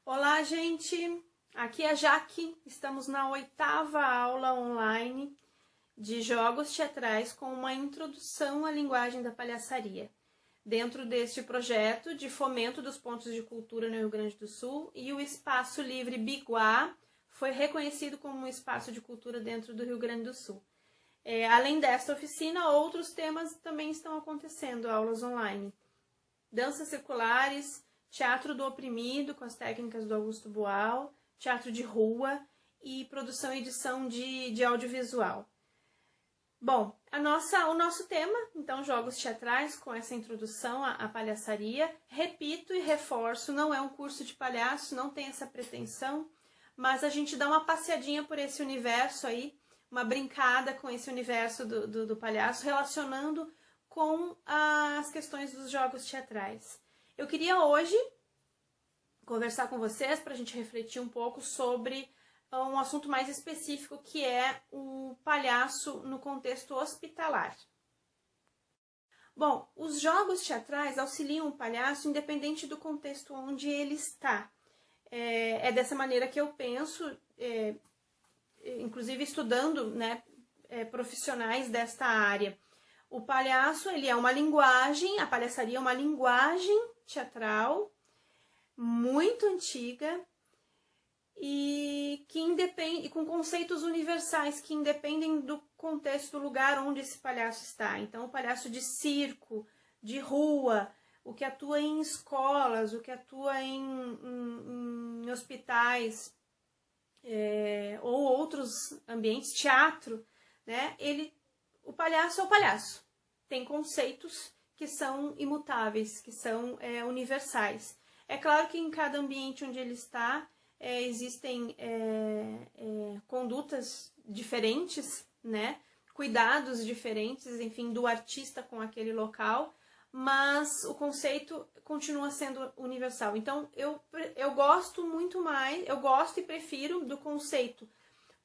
Olá, gente! Aqui é a Jaque. Estamos na 8ª aula online de jogos teatrais com uma introdução à linguagem da palhaçaria, dentro deste projeto de fomento dos pontos de cultura no Rio Grande do Sul, e o Espaço Livre Biguá foi reconhecido como um espaço de cultura dentro do Rio Grande do Sul. Além desta oficina, outros temas também estão acontecendo, aulas online. Danças circulares, teatro do oprimido com as técnicas do Augusto Boal, teatro de rua e produção e edição de audiovisual. Bom, o nosso tema, então, jogos teatrais com essa introdução à palhaçaria. Repito e reforço, não é um curso de palhaço, não tem essa pretensão, mas a gente dá uma passeadinha por esse universo aí, uma brincada com esse universo do palhaço, relacionando com as questões dos jogos teatrais. Eu queria hoje conversar com vocês para a gente refletir um pouco sobre um assunto mais específico, que é o palhaço no contexto hospitalar. Bom, os jogos teatrais auxiliam o palhaço independente do contexto onde ele está. É dessa maneira que eu penso, inclusive estudando, né, profissionais desta área. O palhaço, ele é uma linguagem, a palhaçaria é uma linguagem teatral muito antiga e que independe, com conceitos universais que independem do contexto, do lugar onde esse palhaço está. Então, o palhaço de circo, de rua, o que atua em escolas, o que atua em hospitais, ou outros ambientes, teatro, né? O palhaço é o palhaço. Tem conceitos que são imutáveis, que são universais. É claro que em cada ambiente onde ele está, existem condutas diferentes, né? Cuidados diferentes, enfim, do artista com aquele local, mas o conceito continua sendo universal. Então, eu gosto muito mais, eu gosto e prefiro do conceito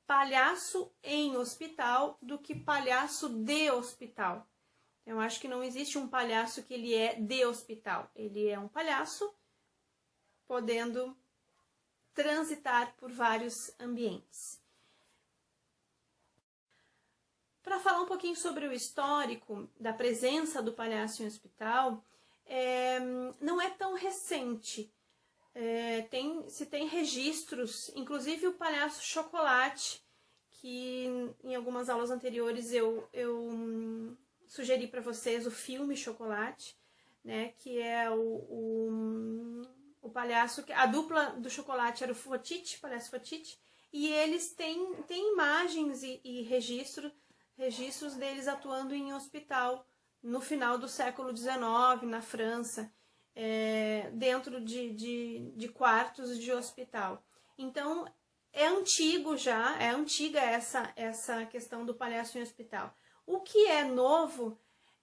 palhaço em hospital do que palhaço de hospital. Eu acho que não existe um palhaço que ele é de hospital. Ele é um palhaço podendo transitar por vários ambientes. Para falar um pouquinho sobre o histórico da presença do palhaço em hospital, não é tão recente. Se tem registros, inclusive o palhaço Chocolate, que em algumas aulas anteriores eu sugeri para vocês o filme Chocolate, né, que é o palhaço, a dupla do Chocolate era o Fotite, palhaço Fotite, e eles têm imagens e registros deles atuando em hospital no final do século XIX, na França, dentro de quartos de hospital. Então, é antiga essa questão do palhaço em hospital. O que é novo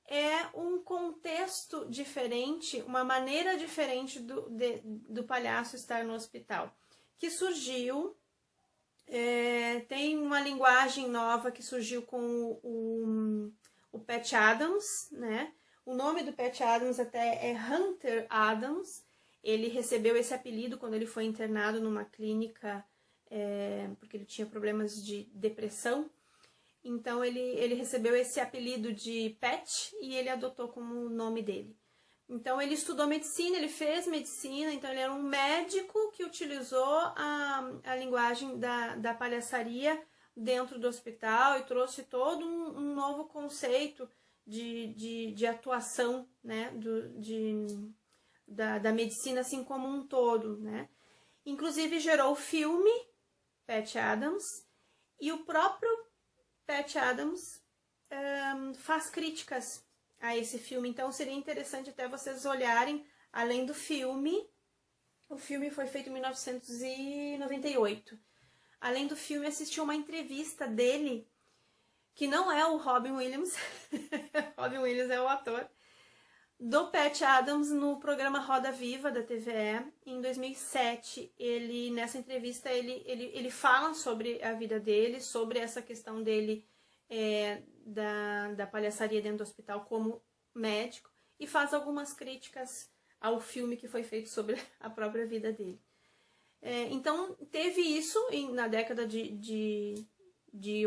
é um contexto diferente, uma maneira diferente do palhaço estar no hospital, que surgiu, tem uma linguagem nova que surgiu com o Patch Adams, né? O nome do Patch Adams até é Hunter Adams. Ele recebeu esse apelido quando ele foi internado numa clínica, porque ele tinha problemas de depressão. Então, ele recebeu esse apelido de Patch e ele adotou como nome dele. Então, ele estudou medicina, ele fez medicina, então ele era um médico que utilizou a linguagem da palhaçaria dentro do hospital e trouxe todo um novo conceito de atuação, né, da medicina assim como um todo, né? Inclusive gerou o filme Patch Adams, e o próprio Patch Adams faz críticas a esse filme, então seria interessante até vocês olharem, além do filme. O filme foi feito em 1998. Além do filme, assisti uma entrevista dele, que não é o Robin Williams, Robin Williams é o ator, do Patch Adams no programa Roda Viva da TVE, em 2007. Nessa entrevista, ele fala sobre a vida dele, sobre essa questão dele da palhaçaria dentro do hospital como médico, e faz algumas críticas ao filme que foi feito sobre a própria vida dele. Então, teve isso na década de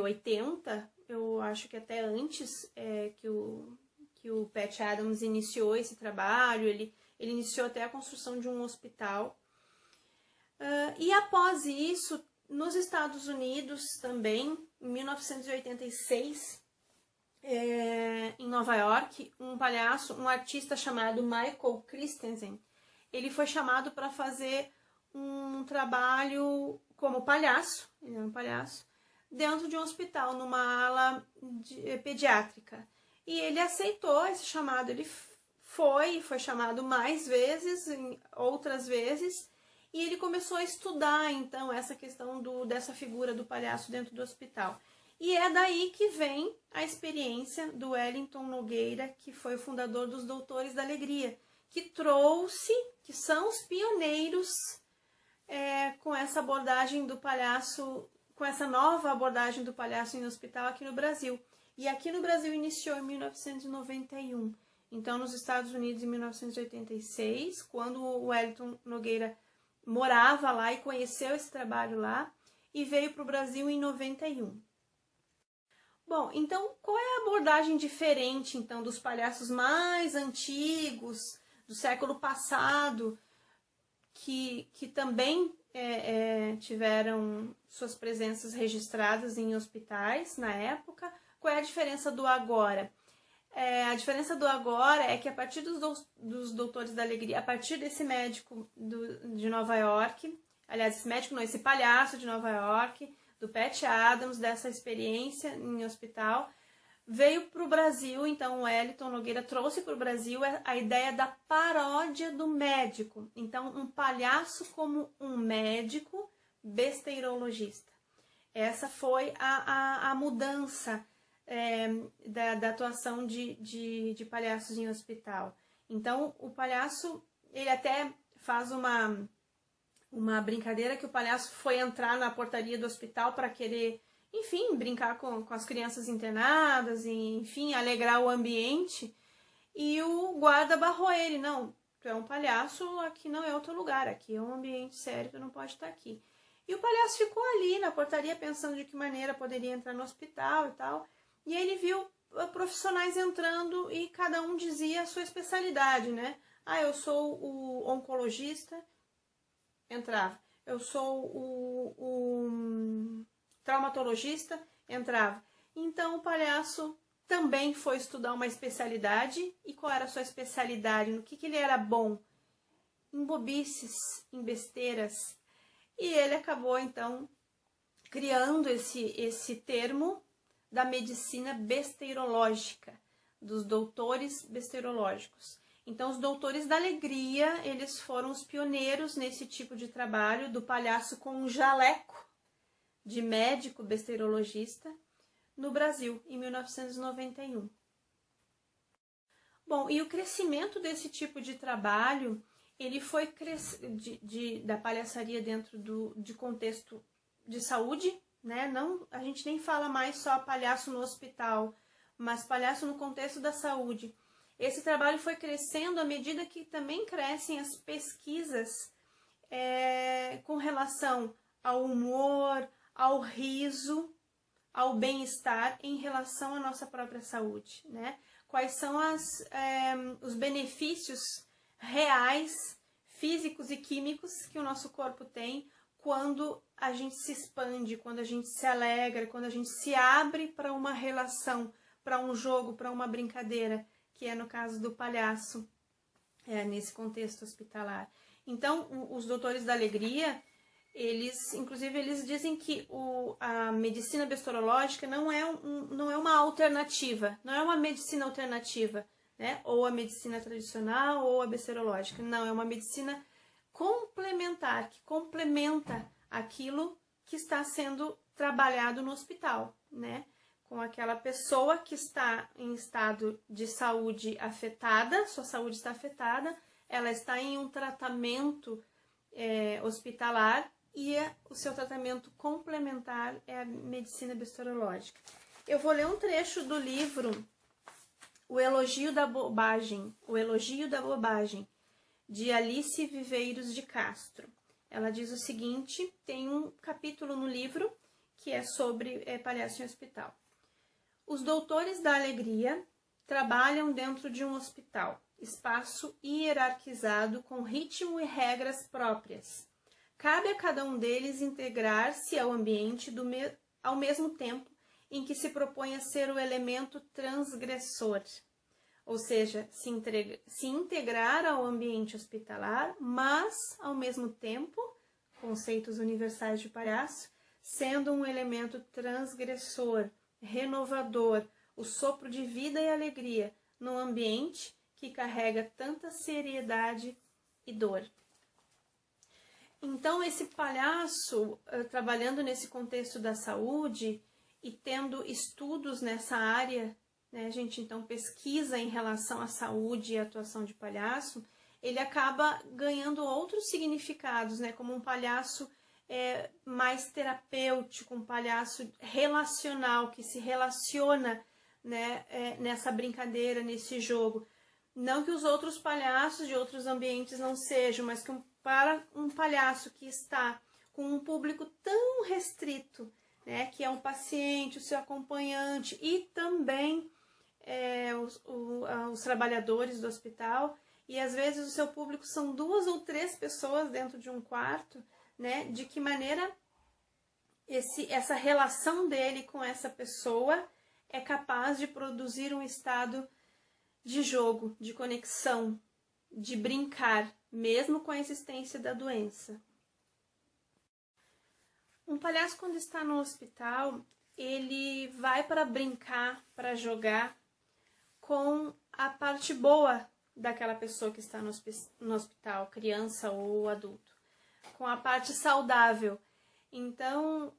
80, eu acho que até antes que o Pat Adams iniciou esse trabalho, ele iniciou até a construção de um hospital. E após isso, nos Estados Unidos também, em 1986, em Nova York, um artista chamado Michael Christensen, ele foi chamado para fazer um trabalho como palhaço, ele é um palhaço, dentro de um hospital, numa ala pediátrica. E ele aceitou esse chamado, ele foi chamado mais vezes, outras vezes, e ele começou a estudar, então, essa questão dessa figura do palhaço dentro do hospital. E é daí que vem a experiência do Wellington Nogueira, que foi o fundador dos Doutores da Alegria, que são os pioneiros com essa abordagem do palhaço, com essa nova abordagem do palhaço em hospital aqui no Brasil. E aqui no Brasil iniciou em 1991. Então, nos Estados Unidos, em 1986, quando o Wellington Nogueira morava lá e conheceu esse trabalho lá, e veio para o Brasil em 91. Bom, então, qual é a abordagem diferente, então, dos palhaços mais antigos, do século passado, que também tiveram suas presenças registradas em hospitais na época? Qual é a diferença do agora? A diferença do agora é que a partir dos Doutores da Alegria, a partir desse médico de Nova York, aliás, esse palhaço de Nova York, do Pat Adams, dessa experiência em hospital, veio para o Brasil. Então o Wellington Nogueira trouxe para o Brasil a ideia da paródia do médico. Então, um palhaço como um médico besteirologista. Essa foi a mudança da atuação de palhaços em hospital. Então, o palhaço, ele até faz uma brincadeira que o palhaço foi entrar na portaria do hospital para querer, enfim, brincar com as crianças internadas, e, enfim, alegrar o ambiente. E o guarda barrou ele: não, tu é um palhaço, aqui não é o teu lugar, aqui é um ambiente sério, tu não pode estar aqui. E o palhaço ficou ali na portaria pensando de que maneira poderia entrar no hospital e tal. E ele viu profissionais entrando e cada um dizia a sua especialidade, né? Eu sou o oncologista, entrava. Eu sou o traumatologista, entrava. Então o palhaço também foi estudar uma especialidade. E qual era a sua especialidade? No que ele era bom? Em bobices, em besteiras. E ele acabou, então, criando esse termo da medicina besteirológica, dos doutores besteirológicos. Então, os Doutores da Alegria, eles foram os pioneiros nesse tipo de trabalho, do palhaço com um jaleco de médico besteirologista no Brasil, em 1991. Bom, e o crescimento desse tipo de trabalho, ele foi da palhaçaria dentro de contexto de saúde, né? Não, a gente nem fala mais só palhaço no hospital, mas palhaço no contexto da saúde. Esse trabalho foi crescendo à medida que também crescem as pesquisas com relação ao humor, ao riso, ao bem-estar em relação à nossa própria saúde, né? Quais são os benefícios reais, físicos e químicos que o nosso corpo tem quando a gente se expande, quando a gente se alegra, quando a gente se abre para uma relação, para um jogo, para uma brincadeira, que é no caso do palhaço, nesse contexto hospitalar. Então, os Doutores da Alegria, eles dizem que a medicina besteirológica não é uma alternativa, não é uma medicina alternativa, né? Ou a medicina tradicional ou a besteirológica. Não, é uma medicina complementar, que complementa aquilo que está sendo trabalhado no hospital, né? Com aquela pessoa que está em estado de saúde afetada, sua saúde está afetada, ela está em um tratamento hospitalar e o seu tratamento complementar é a medicina besteirológica. Eu vou ler um trecho do livro O Elogio da Bobagem, de Alice Viveiros de Castro. Ela diz o seguinte, tem um capítulo no livro que é sobre palhaço em hospital. Os doutores da alegria trabalham dentro de um hospital, espaço hierarquizado com ritmo e regras próprias. Cabe a cada um deles integrar-se ao ambiente ao mesmo tempo em que se propõe a ser o elemento transgressor, ou seja, se integrar ao ambiente hospitalar, mas, ao mesmo tempo, conceitos universais de palhaço, sendo um elemento transgressor, renovador, o sopro de vida e alegria num ambiente que carrega tanta seriedade e dor. Então, esse palhaço, trabalhando nesse contexto da saúde e tendo estudos nessa área, né, a gente então pesquisa em relação à saúde e à atuação de palhaço, ele acaba ganhando outros significados, né, como um palhaço mais terapêutico, um palhaço relacional, que se relaciona, né, nessa brincadeira, nesse jogo. Não que os outros palhaços de outros ambientes não sejam, mas que para um palhaço que está com um público tão restrito, né, que é um paciente, o seu acompanhante e também os trabalhadores do hospital, e às vezes o seu público são 2 ou 3 pessoas dentro de um quarto, né, de que maneira essa relação dele com essa pessoa é capaz de produzir um estado de jogo, de conexão, de brincar, mesmo com a existência da doença. Um palhaço, quando está no hospital, ele vai para brincar, para jogar com a parte boa daquela pessoa que está no hospital, criança ou adulto, com a parte saudável. Então,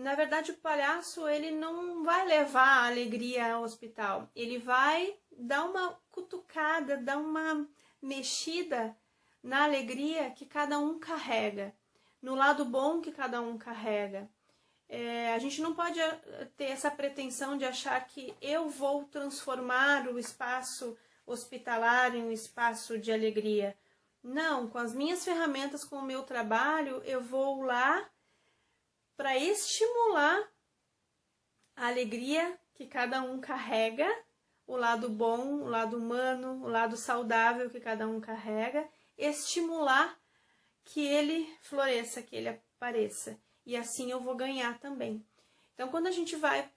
na verdade, o palhaço ele não vai levar a alegria ao hospital, ele vai dar uma cutucada, dar uma mexida na alegria que cada um carrega, no lado bom que cada um carrega. A gente não pode ter essa pretensão de achar que eu vou transformar o espaço hospitalar em um espaço de alegria. Não, com as minhas ferramentas, com o meu trabalho, eu vou lá para estimular a alegria que cada um carrega, o lado bom, o lado humano, o lado saudável que cada um carrega, estimular que ele floresça, que ele apareça. E assim eu vou ganhar também. Então, quando a gente vai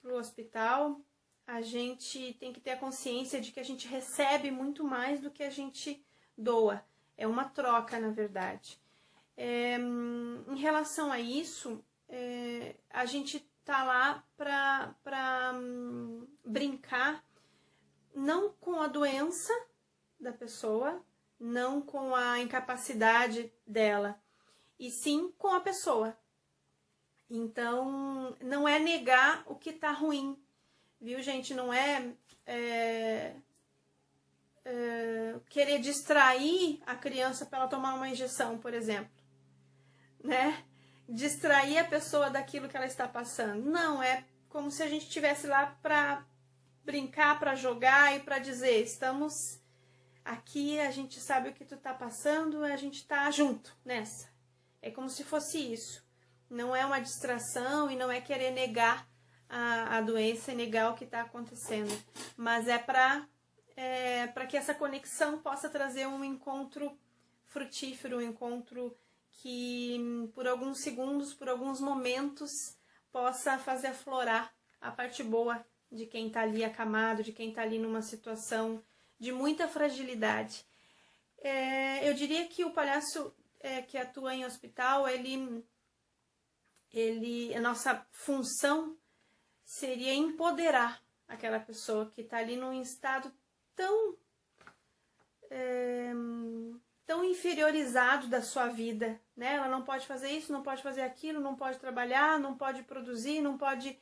para o hospital, a gente tem que ter a consciência de que a gente recebe muito mais do que a gente doa. É uma troca, na verdade. Em relação a isso, a gente tá lá para brincar, não com a doença da pessoa, não com a incapacidade dela, e sim com a pessoa. Então, não é negar o que tá ruim, viu, gente? Não querer distrair a criança para ela tomar uma injeção, por exemplo, né? Distrair a pessoa daquilo que ela está passando. Não, é como se a gente estivesse lá para brincar, para jogar e para dizer, estamos aqui, a gente sabe o que tu tá passando, a gente tá junto nessa. É como se fosse isso. Não é uma distração e não é querer negar a doença e negar o que está acontecendo. Mas é para que essa conexão possa trazer um encontro frutífero, um encontro que por alguns segundos, por alguns momentos, possa fazer aflorar a parte boa de quem está ali acamado, de quem está ali numa situação de muita fragilidade. Eu diria que o palhaço que atua em hospital, a nossa função seria empoderar aquela pessoa que está ali num estado tão inferiorizado da sua vida, né? Ela não pode fazer isso, não pode fazer aquilo, não pode trabalhar, não pode produzir, não pode,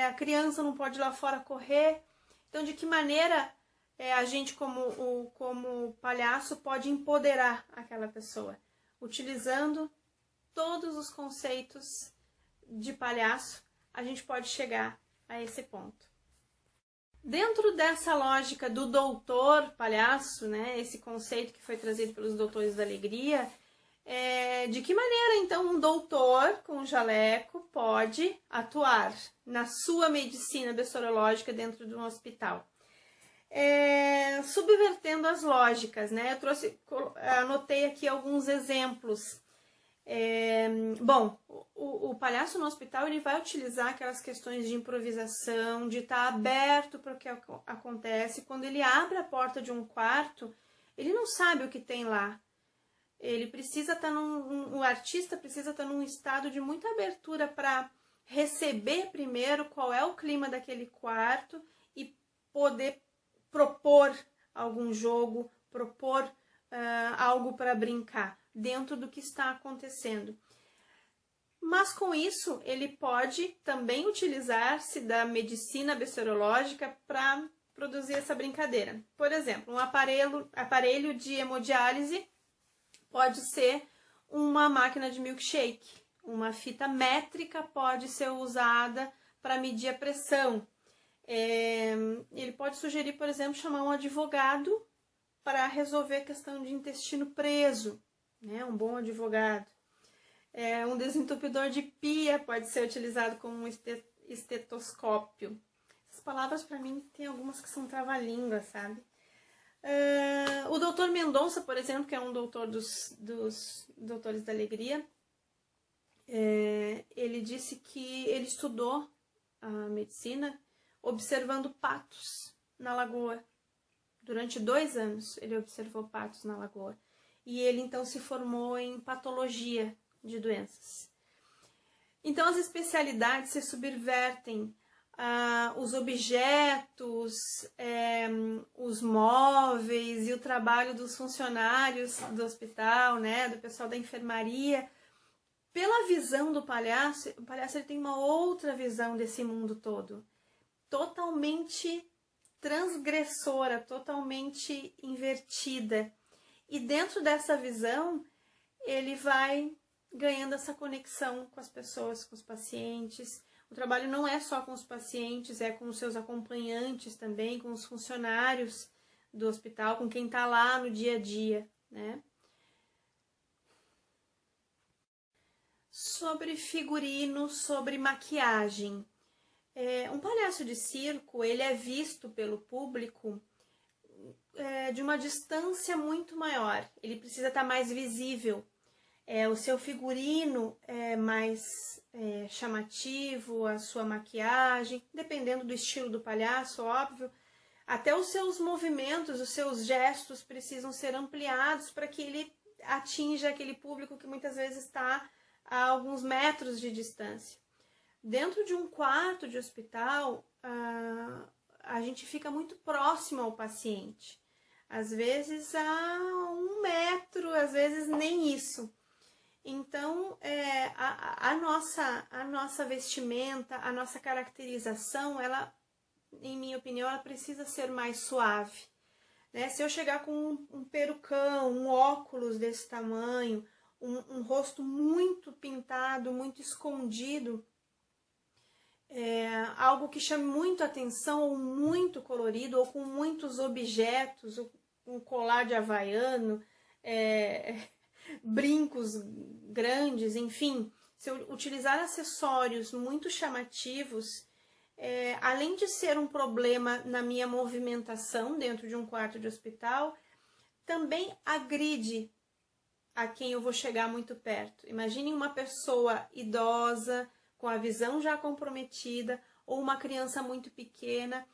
a criança não pode ir lá fora correr. Então, de que maneira a gente, como palhaço, pode empoderar aquela pessoa? Utilizando todos os conceitos de palhaço, a gente pode chegar a esse ponto. Dentro dessa lógica do doutor palhaço, né, esse conceito que foi trazido pelos doutores da alegria, de que maneira então um doutor com jaleco pode atuar na sua medicina bestiológica dentro de um hospital? Subvertendo as lógicas, né? Anotei aqui alguns exemplos. Bom, o palhaço no hospital ele vai utilizar aquelas questões de improvisação, de estar aberto para o que acontece. Quando ele abre a porta de um quarto, ele não sabe o que tem lá. Ele precisa estar o artista precisa estar num estado de muita abertura para receber primeiro qual é o clima daquele quarto e poder propor algum jogo, propor algo para brincar dentro do que está acontecendo. Mas com isso, ele pode também utilizar-se da medicina bestiológica para produzir essa brincadeira. Por exemplo, um aparelho de hemodiálise pode ser uma máquina de milkshake. Uma fita métrica pode ser usada para medir a pressão. Ele pode sugerir, por exemplo, chamar um advogado para resolver a questão de intestino preso, né? Um bom advogado. Um desentupidor de pia pode ser utilizado como um estetoscópio. Essas palavras, para mim, tem algumas que são trava-língua, sabe? O doutor Mendonça, por exemplo, que é um doutor dos doutores da alegria, ele disse que ele estudou a medicina observando patos na lagoa. Durante 2 anos ele observou patos na lagoa. E ele então se formou em patologia de doenças. Então as especialidades se subvertem. Os objetos, os móveis e o trabalho dos funcionários do hospital, né, do pessoal da enfermaria. Pela visão do palhaço, o palhaço ele tem uma outra visão desse mundo todo. Totalmente transgressora, totalmente invertida. E dentro dessa visão, ele vai ganhando essa conexão com as pessoas, com os pacientes. O trabalho não é só com os pacientes, é com os seus acompanhantes também, com os funcionários do hospital, com quem está lá no dia a dia, né? Sobre figurino, sobre maquiagem. Um palhaço de circo, ele é visto pelo público de uma distância muito maior. Ele precisa estar mais visível. O seu figurino é mais chamativo, a sua maquiagem, dependendo do estilo do palhaço, óbvio. Até os seus movimentos, os seus gestos precisam ser ampliados para que ele atinja aquele público que muitas vezes está a alguns metros de distância. Dentro de um quarto de hospital, a gente fica muito próximo ao paciente. Às vezes a 1 metro, às vezes nem isso. Então, a nossa vestimenta, a nossa caracterização, ela, em minha opinião, ela precisa ser mais suave. Né? Se eu chegar com um perucão, um óculos desse tamanho, um rosto muito pintado, muito escondido, algo que chame muito atenção, ou muito colorido, ou com muitos objetos, um colar de havaiano, brincos grandes, enfim, se eu utilizar acessórios muito chamativos, além de ser um problema na minha movimentação dentro de um quarto de hospital, também agride a quem eu vou chegar muito perto. Imagine uma pessoa idosa, com a visão já comprometida, ou uma criança muito pequena.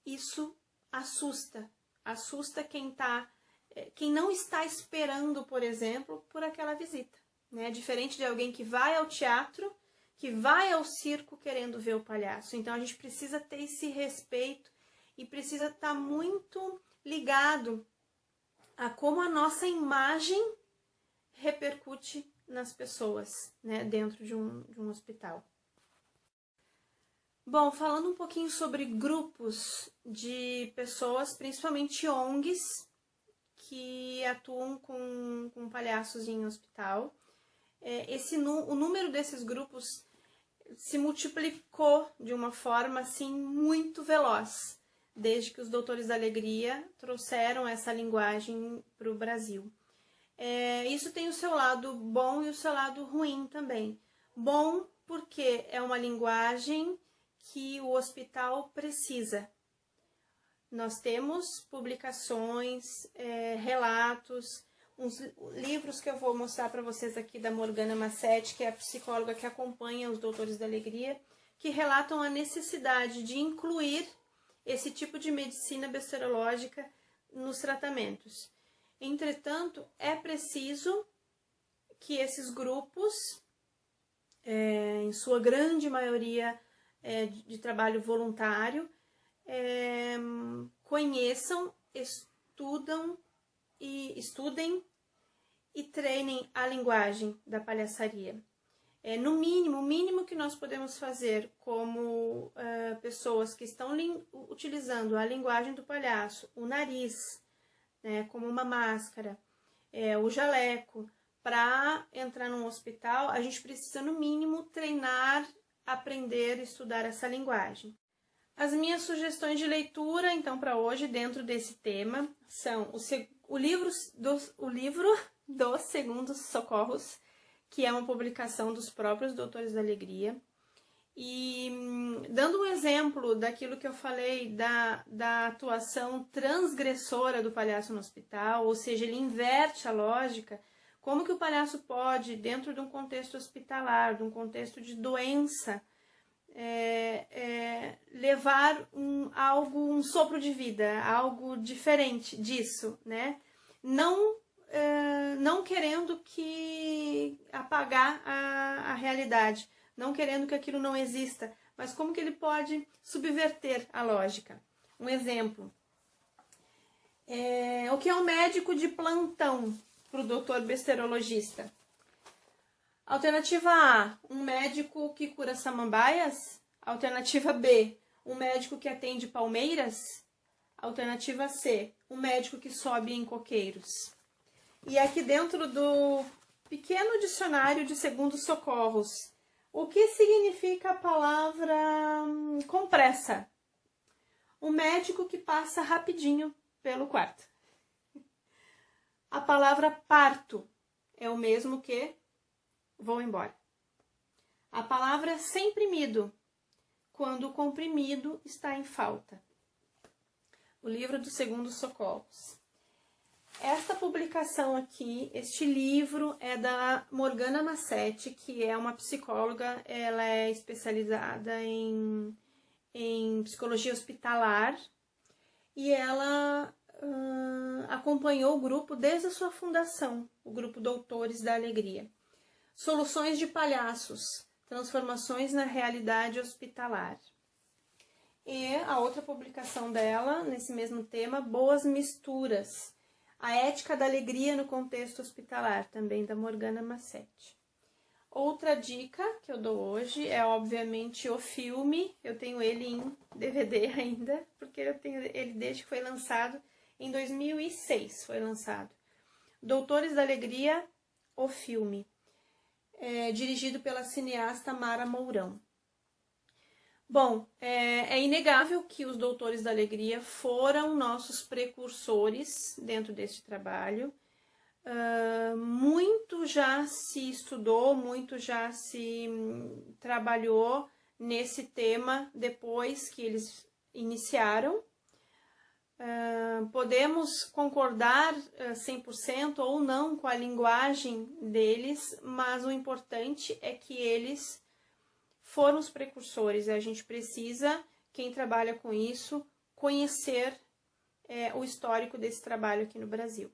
Isso assusta quem não está esperando, por exemplo, por aquela visita, né? Diferente de alguém que vai ao teatro, que vai ao circo querendo ver o palhaço. Então a gente precisa ter esse respeito e precisa estar muito ligado a como a nossa imagem repercute nas pessoas, né, dentro de um hospital. Bom, falando um pouquinho sobre grupos de pessoas, principalmente ONGs, que atuam com palhaços em hospital. O número desses grupos se multiplicou de uma forma assim muito veloz. desde que os Doutores da Alegria trouxeram essa linguagem para o Brasil. Isso tem o seu lado bom e o seu lado ruim também. Bom porque é uma linguagem que o hospital precisa. Nós temos publicações, relatos, uns livros que eu vou mostrar para vocês aqui da Morgana Massetti, que é a psicóloga que acompanha os Doutores da Alegria, que relatam a necessidade de incluir esse tipo de medicina bacteriológica nos tratamentos. Entretanto, é preciso que esses grupos, em sua grande maioria de trabalho voluntário, conheçam, estudem e treinem a linguagem da palhaçaria. No mínimo, o mínimo que nós podemos fazer como pessoas que estão utilizando a linguagem do palhaço, o nariz, como uma máscara, o jaleco, para entrar num hospital, a gente precisa, no mínimo, treinar, aprender, estudar essa linguagem. As minhas sugestões de leitura, então, para hoje, dentro desse tema, são o livro dos Segundos Socorros, que é uma publicação dos próprios Doutores da Alegria. E dando um exemplo daquilo que eu falei da atuação transgressora do palhaço no hospital, ou seja, ele inverte a lógica, como que o palhaço pode, dentro de um contexto hospitalar, de um contexto de doença, levar um sopro de vida, algo diferente disso, né? Não querendo que apagar a realidade, não querendo que aquilo não exista, mas como que ele pode subverter a lógica. Um exemplo, o que é um médico de plantão para o doutor bacteriologista? Alternativa A, um médico que cura samambaias. Alternativa B, um médico que atende palmeiras. Alternativa C, um médico que sobe em coqueiros. E aqui dentro do pequeno dicionário de segundos socorros, o que significa a palavra compressa? Um médico que passa rapidinho pelo quarto. A palavra parto é o mesmo que vou embora. A palavra semprimido, quando o comprimido está em falta. O livro dos Segundos Socorros. Esta publicação aqui, este livro é da Morgana Massetti, que é uma psicóloga, ela é especializada em psicologia hospitalar e ela acompanhou o grupo desde a sua fundação, o grupo Doutores da Alegria. Soluções de palhaços, transformações na realidade hospitalar. E a outra publicação dela, nesse mesmo tema, Boas Misturas, a ética da alegria no contexto hospitalar, também da Morgana Massetti. Outra dica que eu dou hoje é, obviamente, o filme. Eu tenho ele em DVD ainda, porque eu tenho ele desde que foi lançado, em 2006 foi lançado. Doutores da Alegria, o filme. Dirigido pela cineasta Mara Mourão. Bom, é inegável que os Doutores da Alegria foram nossos precursores dentro deste trabalho. Muito já se estudou, muito já se trabalhou nesse tema depois que eles iniciaram. Podemos concordar 100% ou não com a linguagem deles, mas o importante é que eles foram os precursores. A gente precisa, quem trabalha com isso, conhecer o histórico desse trabalho aqui no Brasil.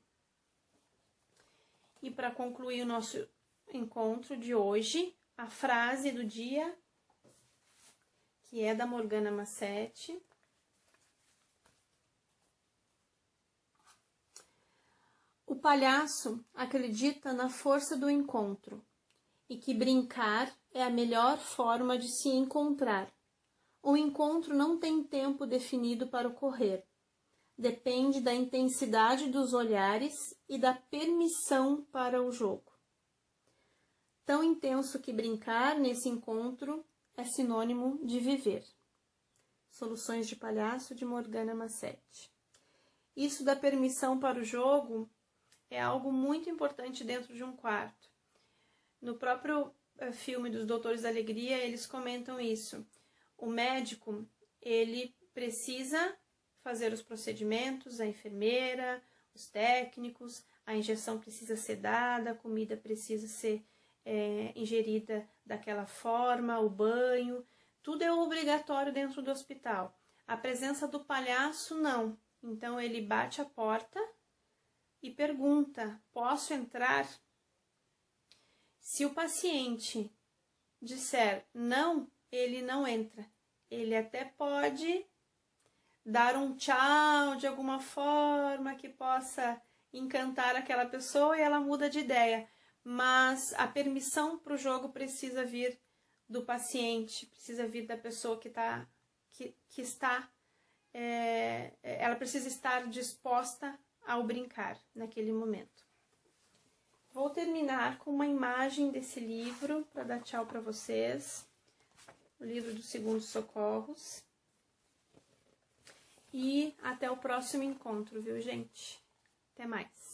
E para concluir o nosso encontro de hoje, a frase do dia, que é da Morgana Massetti. O palhaço acredita na força do encontro e que brincar é a melhor forma de se encontrar. O encontro não tem tempo definido para ocorrer. Depende da intensidade dos olhares e da permissão para o jogo. Tão intenso que brincar nesse encontro é sinônimo de viver. Soluções de Palhaço, de Morgana Massetti. Isso da permissão para o jogo é algo muito importante dentro de um quarto. No próprio filme dos Doutores da Alegria, eles comentam isso. O médico, ele precisa fazer os procedimentos, a enfermeira, os técnicos, a injeção precisa ser dada, a comida precisa ser ingerida daquela forma, o banho, tudo é obrigatório dentro do hospital. A presença do palhaço, não. Então, ele bate a porta e pergunta, posso entrar? Se o paciente disser não, ele não entra. Ele até pode dar um tchau de alguma forma que possa encantar aquela pessoa e ela muda de ideia. Mas a permissão para o jogo precisa vir do paciente, precisa vir da pessoa ela precisa estar disposta ao brincar naquele momento. Vou terminar com uma imagem desse livro para dar tchau para vocês. O livro dos Segundos Socorros. E até o próximo encontro, viu, gente? Até mais.